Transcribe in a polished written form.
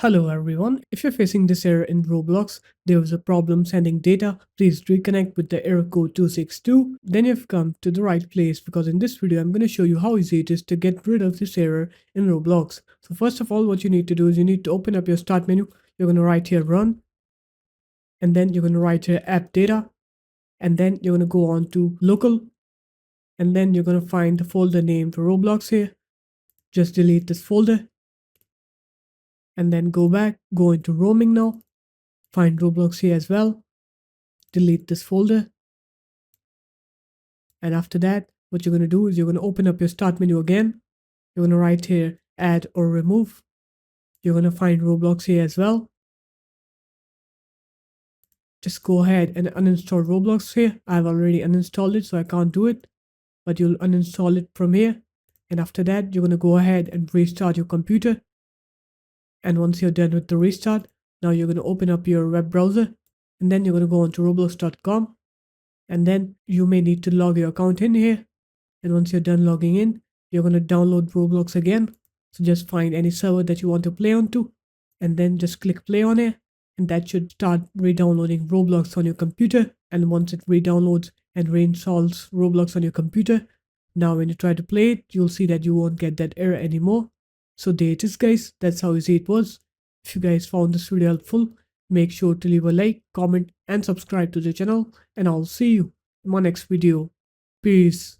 Hello everyone, if you're facing this error in Roblox, there was a problem sending data, please reconnect with the error code 262. Then you've come to the right place because in this video I'm going to show you how easy it is to get rid of this error in Roblox. So first of all, what you need to do is you need to open up your start menu. You're going to write here run, and then you're going to write here app data, and then you're going to go on to local, and then you're going to find the folder name for Roblox here. Just delete this folder and then go back, go into roaming now. Find Roblox here as well, delete this folder, and after that what you're going to do is you're going to open up your start menu again. You're going to write here add or remove. You're going to find Roblox here as well. Just go ahead and uninstall Roblox here. I've already uninstalled it, so I can't do it, but you'll uninstall it from here. And after that you're going to go ahead and restart your computer, and once you're done with the restart, now you're going to open up your web browser, and then you're going to go on to roblox.com. And then you may need to log your account in here, and once you're done logging in, you're going to download Roblox again. So just find any server that you want to play onto, and then just click play on it, and that should start re-downloading Roblox on your computer. And once it re-downloads and reinstalls Roblox on your computer, now when you try to play it, you'll see that you won't get that error anymore. So there it is guys, that's how easy it was. If you guys found this video helpful, make sure to leave a like, comment and subscribe to the channel, and I'll see you in my next video. Peace.